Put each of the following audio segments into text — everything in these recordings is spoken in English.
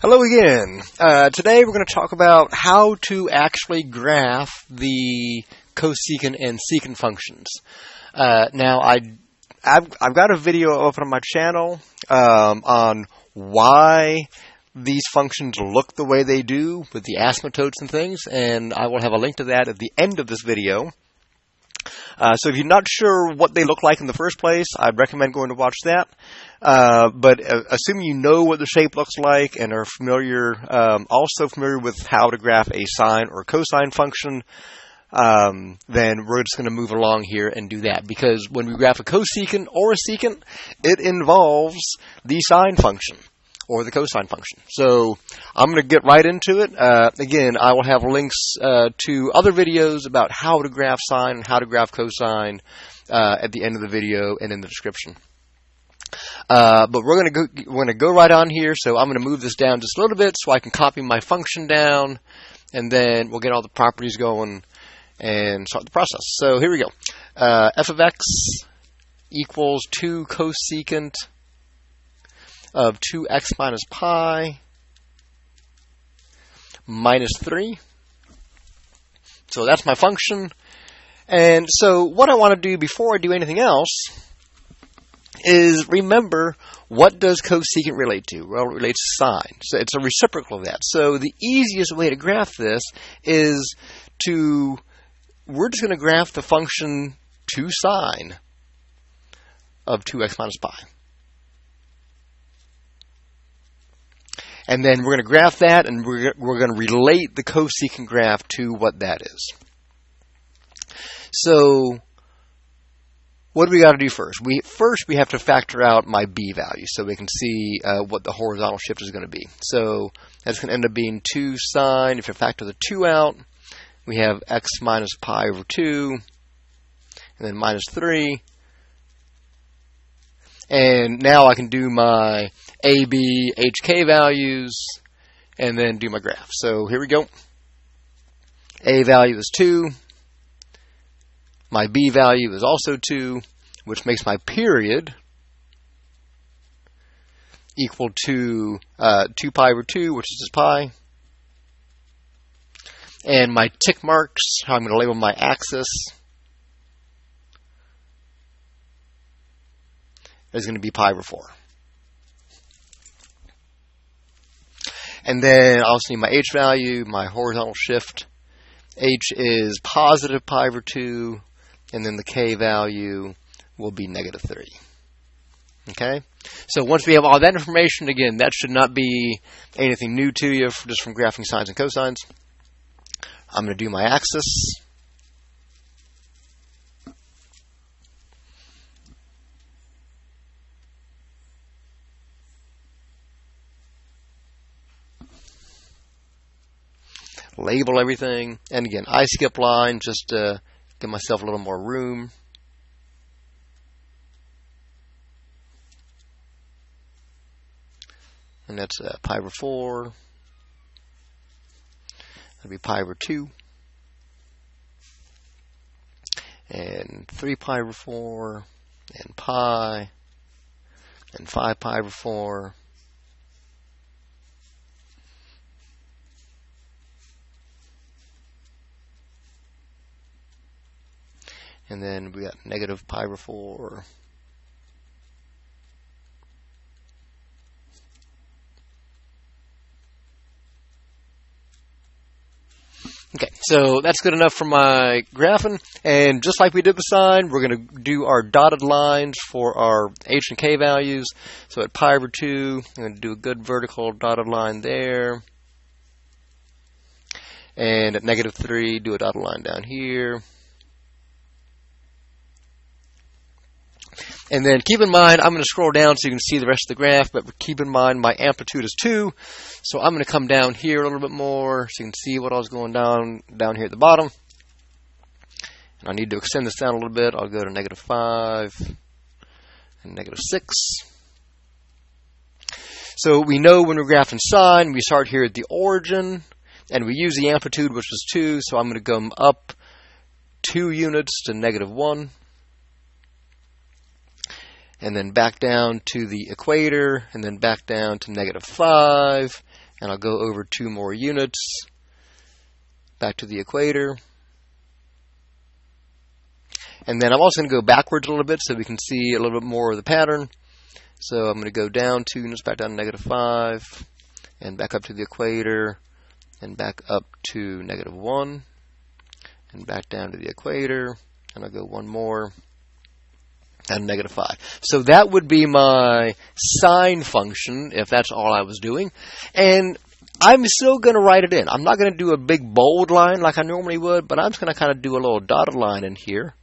Hello again. Today we're going to talk about how to actually graph the cosecant and secant functions. Now I've got a video up on my channel on why these functions look the way they do with the asymptotes and things, and I will have a link to that at the end of this video. So if you're not sure what they look like in the first place, I'd recommend going to watch that. But assuming you know what the shape looks like and are familiar, also familiar with how to graph a sine or cosine function, then we're just going to move along here and do that. Because when we graph a cosecant or a secant, it involves the sine function or the cosine function. So I'm going to get right into it. Again, I will have links to other videos about how to graph sine and how to graph cosine at the end of the video and in the description. But we're going to go right on here. So I'm going to move this down just a little bit so I can copy my function down, and then we'll get all the properties going and start the process. So here we go. F of x equals 2 cosecant of 2x minus pi minus 3. So that's my function. And so what I want to do before I do anything else is remember, what does cosecant relate to? Well, it relates to sine. So it's a reciprocal of that. So the easiest way to graph this is we're just going to graph the function 2 sine of 2x minus pi. And then we're going to graph that, and we're going to relate the cosecant graph to what that is. So what do we got to do first? First we have to factor out my b value so we can see what the horizontal shift is going to be. So that's going to end up being 2 sine. If you factor the 2 out, we have x minus pi over 2, and then minus 3. And now I can do my A, B, H, K values, and then do my graph. So here we go. A value is 2. My B value is also 2, which makes my period equal to 2 pi over 2, which is just pi. And my tick marks, how I'm going to label my axis, is going to be pi over 4. And then I also need my h value, my horizontal shift. H is positive pi over 2, and then the k value will be negative 3. Okay? So once we have all that information, again, that should not be anything new to you just from graphing sines and cosines. I'm going to do my axis. Label everything, and again, I skip line just to give myself a little more room. And that's pi over 4. That'll be pi over 2. And 3 pi over 4, and pi, and 5 pi over 4. And then we got negative pi over 4. Okay, so that's good enough for my graphing. And just like we did with sine, we're going to do our dotted lines for our h and k values. So at pi over 2, I'm going to do a good vertical dotted line there. And at negative 3, do a dotted line down here. And then keep in mind, I'm going to scroll down so you can see the rest of the graph, but keep in mind my amplitude is 2. So I'm going to come down here a little bit more so you can see what I was going down here at the bottom. And I need to extend this down a little bit. I'll go to negative 5 and negative 6. So we know when we're graphing sine, we start here at the origin, and we use the amplitude, which was 2. So I'm going to come up 2 units to negative 1. and then back down to the equator, and then back down to -5, and I'll go over 2 more units, back to the equator. And then I'm also going to go backwards a little bit so we can see a little bit more of the pattern. So I'm going to go down 2 units, back down to -5, and back up to the equator, and back up to -1, and back down to the equator, and I'll go 1 more, and -5. So that would be my sine function if that's all I was doing. And I'm still going to write it in. I'm not going to do a big bold line like I normally would, but I'm just going to kind of do a little dotted line in here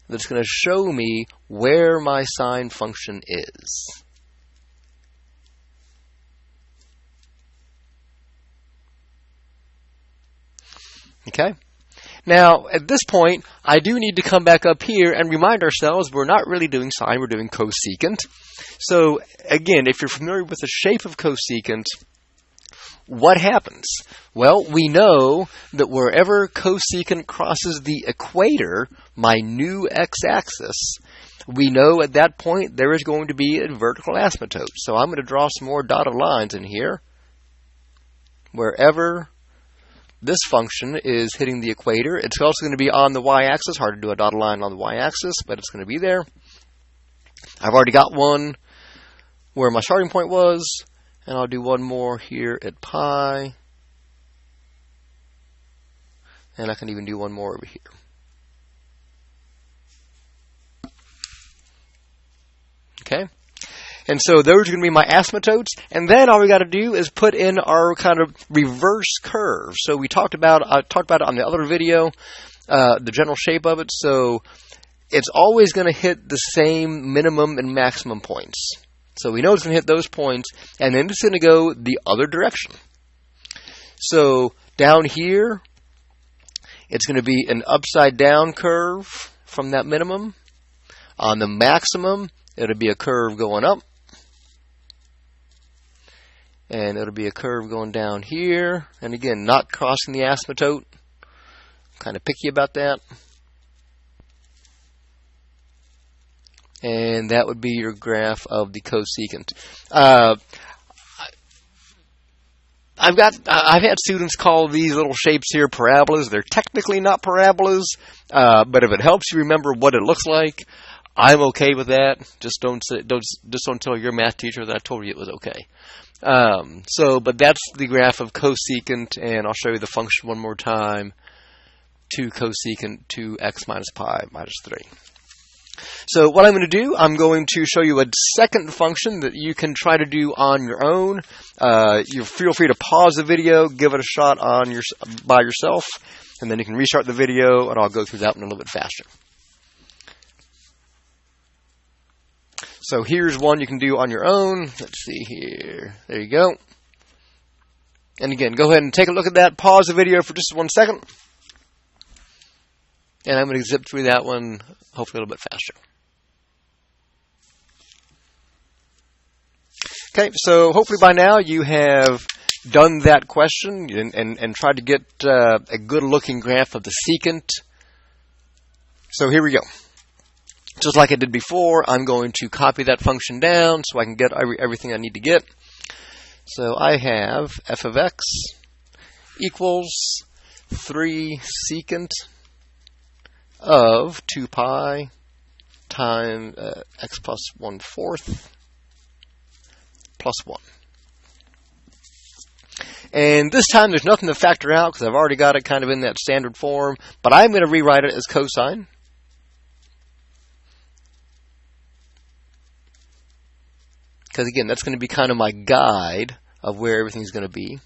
that's going to show me where my sine function is. Okay? Now, at this point, I do need to come back up here and remind ourselves we're not really doing sine, we're doing cosecant. So, again, if you're familiar with the shape of cosecant, what happens? Well, we know that wherever cosecant crosses the equator, my new x-axis, we know at that point there is going to be a vertical asymptote. So I'm going to draw some more dotted lines in here. Wherever this function is hitting the equator, it's also going to be on the y-axis. Hard to do a dotted line on the y-axis, but it's going to be there. I've already got one where my starting point was, and I'll do one more here at pi. And I can even do one more over here. Okay? And so those are going to be my asymptotes. And then all we got to do is put in our kind of reverse curve. So I talked about it on the other video, the general shape of it. So it's always going to hit the same minimum and maximum points. So we know it's going to hit those points, and then it's going to go the other direction. So down here, it's going to be an upside down curve from that minimum. On the maximum, it'll be a curve going up. And it'll be a curve going down here. And again, not crossing the asymptote. Kind of picky about that. And that would be your graph of the cosecant. I've had students call these little shapes here parabolas. They're technically not parabolas, but if it helps you remember what it looks like, I'm okay with that. Just don't tell your math teacher that I told you it was okay. But that's the graph of cosecant, and I'll show you the function one more time. 2 cosecant 2x minus pi minus 3. So what I'm going to do, I'm going to show you a second function that you can try to do on your own. You feel free to pause the video, give it a shot by yourself, and then you can restart the video, and I'll go through that one a little bit faster. So here's one you can do on your own. Let's see here. There you go. And again, go ahead and take a look at that. Pause the video for just 1 second. And I'm going to zip through that one, hopefully a little bit faster. Okay, so hopefully by now you have done that question and tried to get a good-looking graph of the secant. So here we go. Just like I did before, I'm going to copy that function down so I can get everything I need to get. So I have f of x equals 3 secant of 2 pi times x plus 1/4 plus 1. And this time there's nothing to factor out because I've already got it kind of in that standard form, but I'm going to rewrite it as cosine. Because again, that's going to be kind of my guide of where everything's going to be.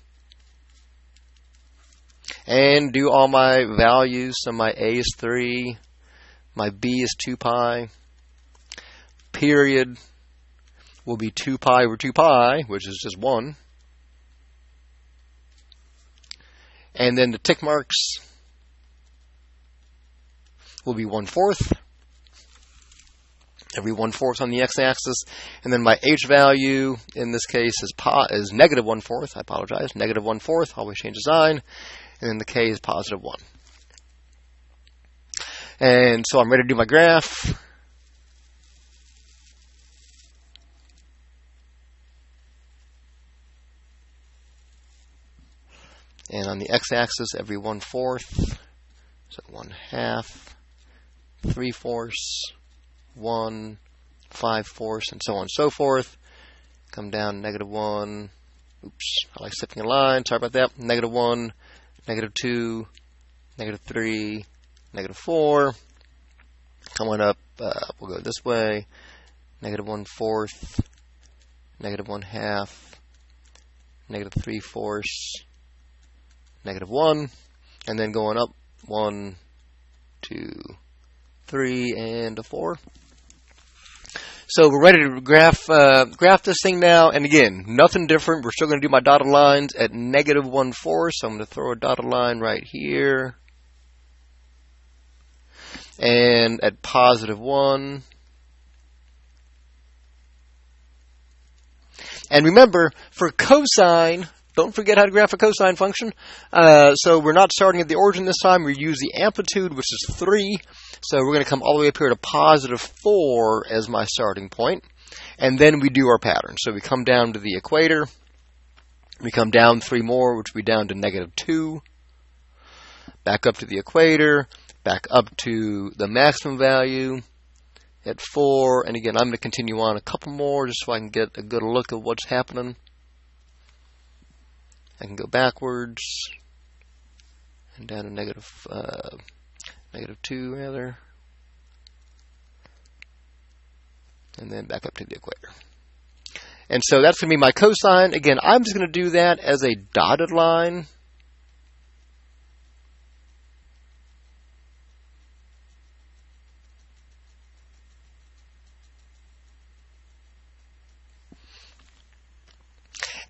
And do all my values. So my a is 3, my b is 2 pi. Period will be 2 pi over 2 pi, which is just 1. And then the tick marks will be 1/4. Every 1/4 on the x-axis, and then my h value in this case is negative 1/4. I apologize, negative 1/4. Always change the sign, and then the k is positive 1. And so I'm ready to do my graph. And on the x-axis, every 1/4, so 1/2, 3/4, 1, 5/4, and so on and so forth. Come down -1. Oops, I like skipping a line. Sorry about that. -1, -2, -3, -4. Coming up, we'll go this way. -1/4, -1/2, -3/4, -1, and then going up 1, 2, 3, and a 4. So we're ready to graph this thing now, and again, nothing different. We're still going to do my dotted lines at -1/4, so I'm going to throw a dotted line right here, and at +1. And remember, for cosine, don't forget how to graph a cosine function. So we're not starting at the origin this time. We use the amplitude, which is 3. So we're going to come all the way up here to +4 as my starting point. And then we do our pattern. So we come down to the equator. We come down 3 more, which will be down to -2. Back up to the equator. Back up to the maximum value at 4. And again, I'm going to continue on a couple more just so I can get a good look at what's happening. I can go backwards and down to -2 rather, and then back up to the equator. And so that's going to be my cosine. Again, I'm just going to do that as a dotted line.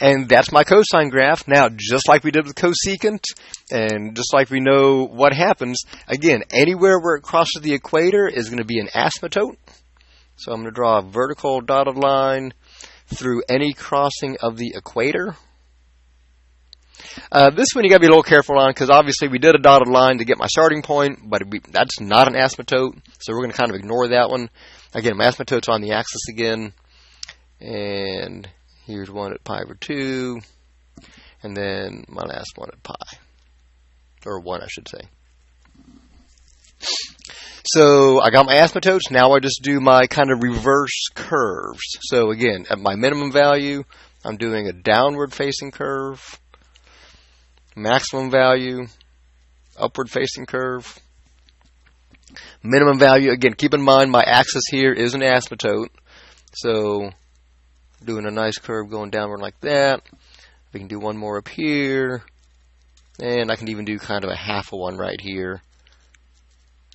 And that's my cosine graph. Now, just like we did with cosecant, and just like we know what happens, again, anywhere where it crosses the equator is going to be an asymptote. So I'm going to draw a vertical dotted line through any crossing of the equator. This one you got to be a little careful on, because obviously we did a dotted line to get my starting point, but that's not an asymptote, so we're going to kind of ignore that one. Again, my asymptote's on the axis again, and here's one at pi/2, and then my last one at pi, or 1, I should say. So I got my asymptotes. Now I just do my kind of reverse curves. So again, at my minimum value, I'm doing a downward facing curve. Maximum value, upward facing curve. Minimum value, again, keep in mind my axis here is an asymptote. So doing a nice curve going downward like that. We can do one more up here. And I can even do kind of a half of one right here.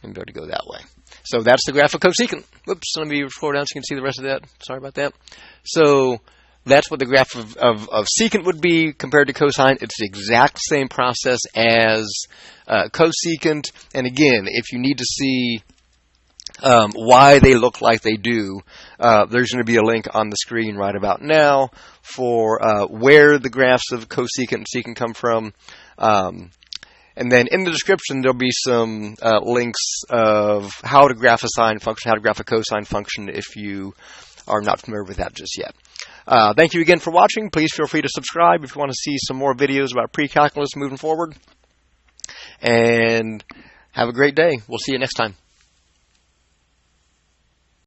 And be able to go that way. So that's the graph of cosecant. Whoops, let me scroll down so you can see the rest of that. Sorry about that. So that's what the graph of secant would be compared to cosine. It's the exact same process as cosecant. And again, if you need to see why they look like they do, there's going to be a link on the screen right about now for where the graphs of cosecant and secant come from. And then in the description, there'll be some links of how to graph a sine function, how to graph a cosine function if you are not familiar with that just yet. Thank you again for watching. Please feel free to subscribe if you want to see some more videos about pre-calculus moving forward. And have a great day. We'll see you next time.